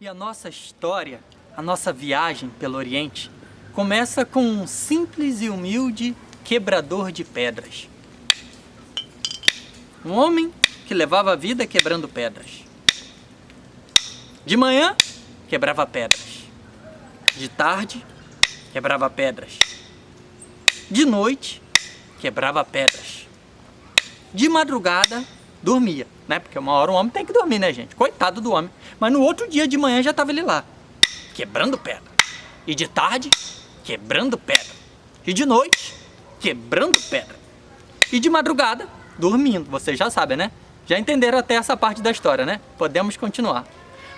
E a nossa história, a nossa viagem pelo Oriente, começa com um simples e humilde quebrador de pedras. Um homem que levava a vida quebrando pedras. De manhã, quebrava pedras. De tarde, quebrava pedras. De noite, quebrava pedras. De madrugada, dormia, né? Porque uma hora o homem tem que dormir, né, gente? Coitado do homem. Mas no outro dia de manhã já estava ele lá, quebrando pedra. E de tarde, quebrando pedra. E de noite, quebrando pedra. E de madrugada, dormindo. Vocês já sabem, né? Já entenderam até essa parte da história, né? Podemos continuar.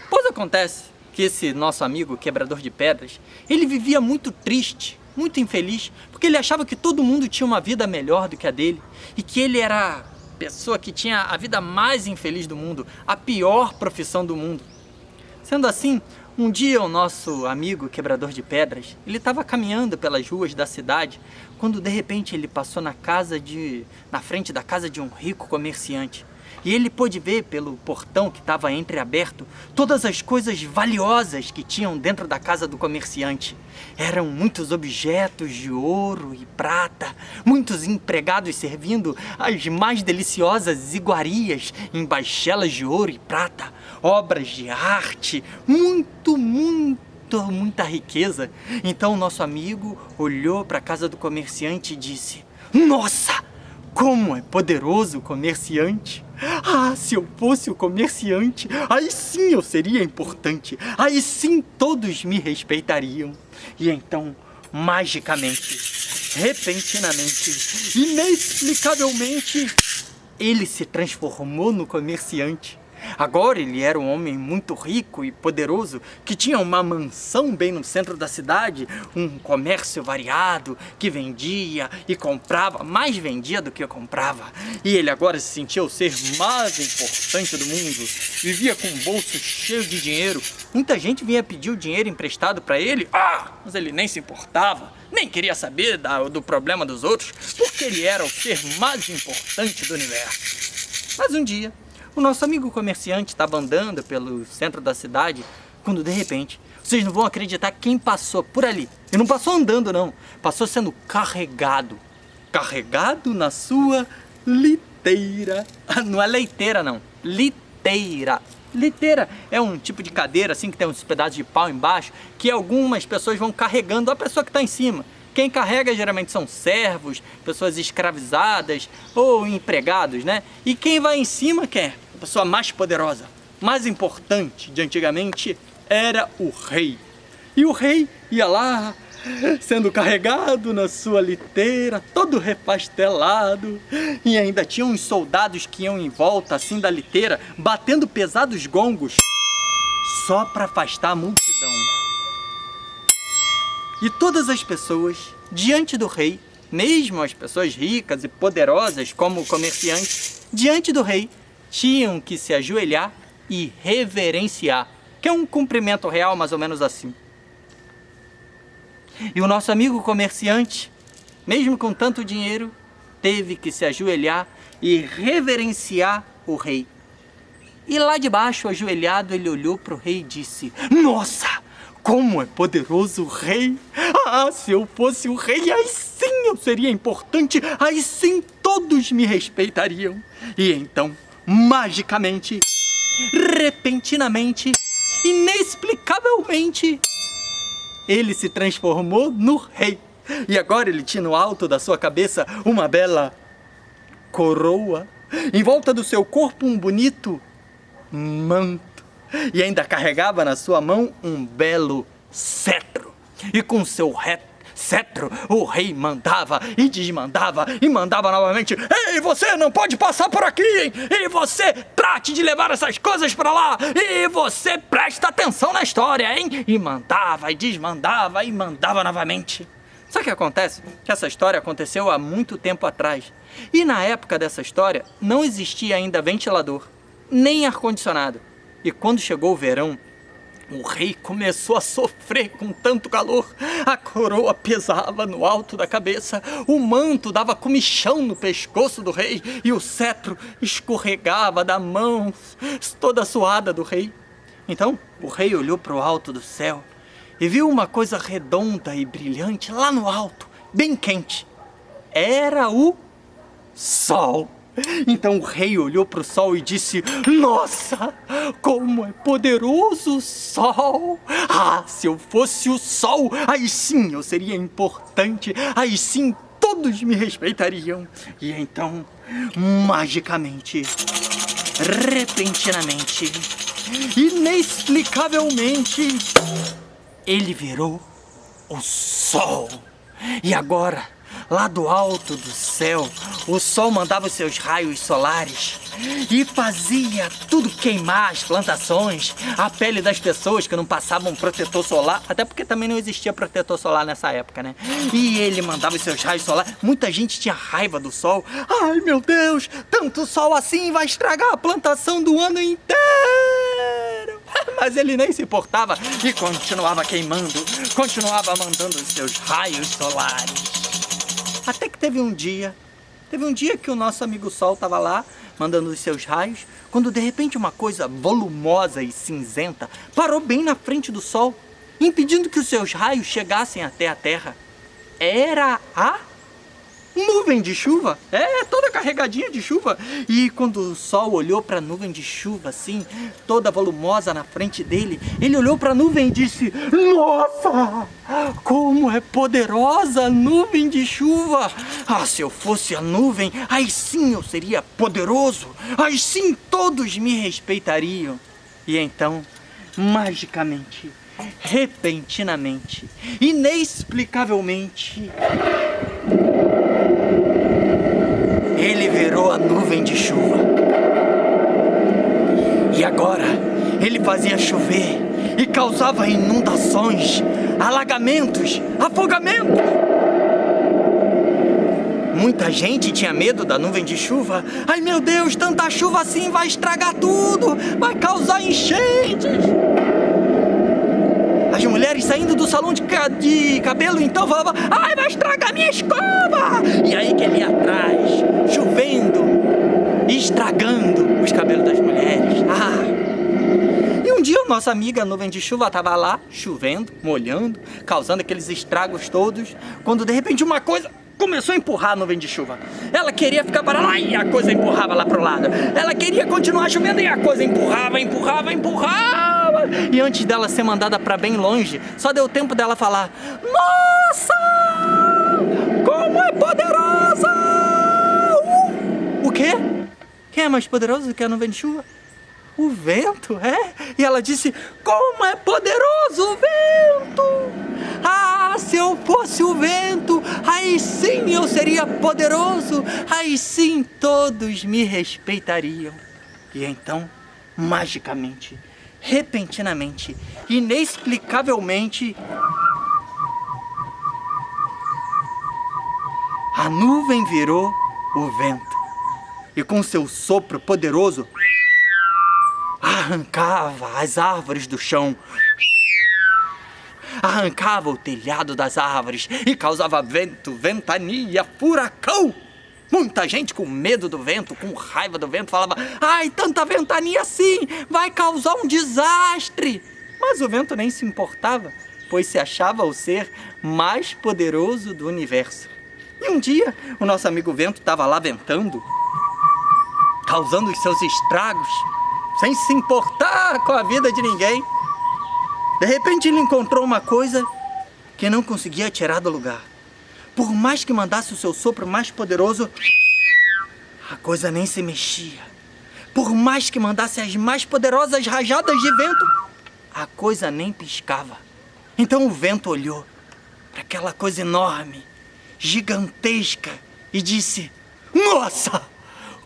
Pois acontece que esse nosso amigo quebrador de pedras, ele vivia muito triste, muito infeliz, porque ele achava que todo mundo tinha uma vida melhor do que a dele e que ele era a pessoa que tinha a vida mais infeliz do mundo, a pior profissão do mundo. Sendo assim, um dia o nosso amigo quebrador de pedras, ele estava caminhando pelas ruas da cidade, quando de repente ele passou na frente da casa de um rico comerciante. E ele pôde ver pelo portão que estava entreaberto todas as coisas valiosas que tinham dentro da casa do comerciante. Eram muitos objetos de ouro e prata, muitos empregados servindo as mais deliciosas iguarias em baixelas de ouro e prata, obras de arte, muita riqueza. Então nosso amigo olhou para a casa do comerciante e disse: "Nossa! Como é poderoso o comerciante! Ah, se eu fosse o comerciante, aí sim eu seria importante, aí sim todos me respeitariam." E então, magicamente, repentinamente, inexplicavelmente, ele se transformou no comerciante. Agora ele era um homem muito rico e poderoso, que tinha uma mansão bem no centro da cidade, um comércio variado, que vendia e comprava, mais vendia do que comprava. E ele agora se sentia o ser mais importante do mundo. Vivia com um bolso cheio de dinheiro. Muita gente vinha pedir o dinheiro emprestado para ele, mas ele nem se importava, nem queria saber do problema dos outros, porque ele era o ser mais importante do universo. Mas um dia, o nosso amigo comerciante estava andando pelo centro da cidade, quando de repente, vocês não vão acreditar quem passou por ali. E não passou andando não, passou sendo carregado. Carregado na sua liteira. Não é leiteira não, liteira. Liteira é um tipo de cadeira assim que tem uns pedaços de pau embaixo, que algumas pessoas vão carregando a pessoa que está em cima. Quem carrega geralmente são servos, pessoas escravizadas ou empregados, né? E quem vai em cima, quem é? A pessoa mais poderosa, mais importante de antigamente era o rei. E o rei ia lá, sendo carregado na sua liteira, todo repastelado. E ainda tinha uns soldados que iam em volta assim da liteira, batendo pesados gongos, só para afastar a multidão. E todas as pessoas, diante do rei, mesmo as pessoas ricas e poderosas como o comerciante, diante do rei, tinham que se ajoelhar e reverenciar, que é um cumprimento real mais ou menos assim. E o nosso amigo comerciante, mesmo com tanto dinheiro, teve que se ajoelhar e reverenciar o rei. E lá de baixo, ajoelhado, ele olhou para o rei e disse: "Nossa! Como é poderoso o rei! Ah, se eu fosse o rei, aí sim eu seria importante, aí sim todos me respeitariam." E então, magicamente, repentinamente, inexplicavelmente, ele se transformou no rei. E agora ele tinha no alto da sua cabeça uma bela coroa, em volta do seu corpo um bonito manto. E ainda carregava na sua mão um belo cetro. E com seu cetro, o rei mandava e desmandava e mandava novamente: "Ei, você não pode passar por aqui, hein? E você trate de levar essas coisas para lá. E você presta atenção na história, hein?" E mandava e desmandava e mandava novamente. Sabe o que acontece? Que essa história aconteceu há muito tempo atrás. E na época dessa história não existia ainda ventilador, nem ar-condicionado. E quando chegou o verão, o rei começou a sofrer com tanto calor. A coroa pesava no alto da cabeça, o manto dava comichão no pescoço do rei e o cetro escorregava da mão toda suada do rei. Então o rei olhou para o alto do céu e viu uma coisa redonda e brilhante lá no alto, bem quente. Era o sol. Então o rei olhou para o sol e disse: nossa, como é poderoso o sol! Ah, se eu fosse o sol, aí sim eu seria importante, aí sim todos me respeitariam. E então, magicamente, repentinamente, inexplicavelmente, ele virou o sol. E agora, lá do alto do céu, o sol mandava os seus raios solares e fazia tudo queimar, as plantações, a pele das pessoas que não passavam protetor solar, até porque também não existia protetor solar nessa época, né? E ele mandava os seus raios solares. Muita gente tinha raiva do sol. Ai, meu Deus, tanto sol assim vai estragar a plantação do ano inteiro. Mas ele nem se importava e continuava queimando, continuava mandando os seus raios solares. Até que teve um dia que o nosso amigo Sol estava lá, mandando os seus raios, quando de repente uma coisa volumosa e cinzenta parou bem na frente do Sol, impedindo que os seus raios chegassem até a Terra. Era a nuvem de chuva, toda carregadinha de chuva. E quando o Sol olhou para a nuvem de chuva assim, toda volumosa na frente dele, ele olhou para a nuvem e disse: nossa, como é poderosa a nuvem de chuva! Ah, se eu fosse a nuvem, aí sim eu seria poderoso, aí sim todos me respeitariam. E então, magicamente, repentinamente, inexplicavelmente, ele virou a nuvem de chuva. E agora ele fazia chover e causava inundações, alagamentos, afogamentos. Muita gente tinha medo da nuvem de chuva. Ai, meu Deus, tanta chuva assim vai estragar tudo, vai causar enchentes. As mulheres saindo do salão de cabelo então falavam: ai, vai estragar minha escova! E aí que ele ia atrás, chovendo, estragando os cabelos das mulheres. E um dia a nossa amiga nuvem de chuva estava lá, chovendo, molhando, causando aqueles estragos todos, quando de repente uma coisa começou a empurrar a nuvem de chuva. Ela queria ficar para lá e a coisa empurrava lá pro lado. Ela queria continuar chovendo e a coisa empurrava. E antes dela ser mandada para bem longe, só deu tempo dela falar: nossa, como é poderosa! O quê? Quem é mais poderoso que a nuvem de chuva? O vento, E ela disse: como é poderoso o vento! Ah, se eu fosse o vento, aí sim eu seria poderoso, aí sim todos me respeitariam. E então, magicamente, repentinamente, inexplicavelmente, a nuvem virou o vento e com seu sopro poderoso arrancava as árvores do chão, arrancava o telhado das árvores e causava vento, ventania, furacão. Muita gente com medo do vento, com raiva do vento, falava: ai, tanta ventania assim, vai causar um desastre. Mas o vento nem se importava, pois se achava o ser mais poderoso do universo. E um dia, o nosso amigo vento estava lá ventando, causando os seus estragos, sem se importar com a vida de ninguém. De repente ele encontrou uma coisa que não conseguia tirar do lugar. Por mais que mandasse o seu sopro mais poderoso, a coisa nem se mexia. Por mais que mandasse as mais poderosas rajadas de vento, a coisa nem piscava. Então o vento olhou para aquela coisa enorme, gigantesca, e disse: nossa,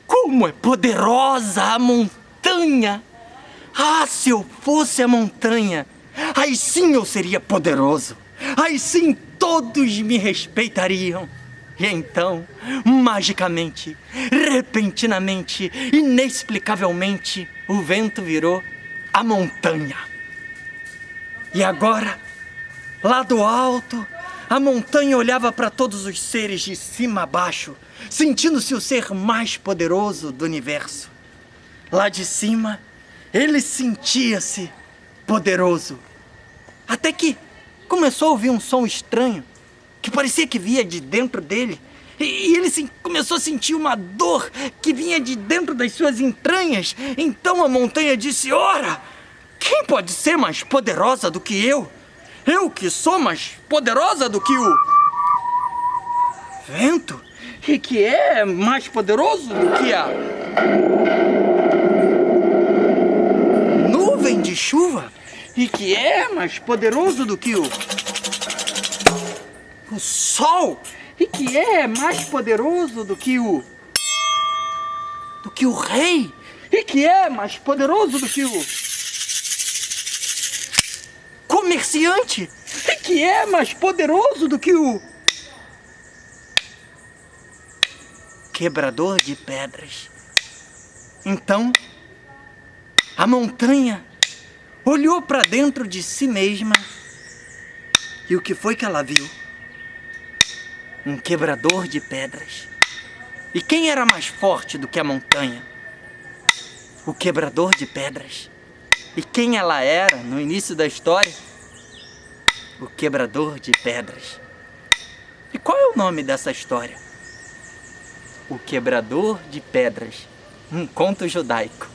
como é poderosa a montanha! Ah, se eu fosse a montanha, aí sim eu seria poderoso, aí sim todos me respeitariam. E então, magicamente, repentinamente, inexplicavelmente, o vento virou a montanha. E agora, lá do alto, a montanha olhava para todos os seres de cima a baixo, sentindo-se o ser mais poderoso do universo. Lá de cima, ele sentia-se poderoso. Até que começou a ouvir um som estranho, que parecia que vinha de dentro dele. E ele começou a sentir uma dor que vinha de dentro das suas entranhas. Então a montanha disse: ora, quem pode ser mais poderosa do que eu? Eu que sou mais poderosa do que o vento, e que é mais poderoso do que a nuvem de chuva, e que é mais poderoso do que o sol, e que é mais poderoso do que o rei, e que é mais poderoso do que o comerciante, e que é mais poderoso do que o quebrador de pedras. Então, a montanha olhou para dentro de si mesma, e o que foi que ela viu? Um quebrador de pedras. E quem era mais forte do que a montanha? O quebrador de pedras. E quem ela era no início da história? O quebrador de pedras. E qual é o nome dessa história? O Quebrador de Pedras, um conto judaico.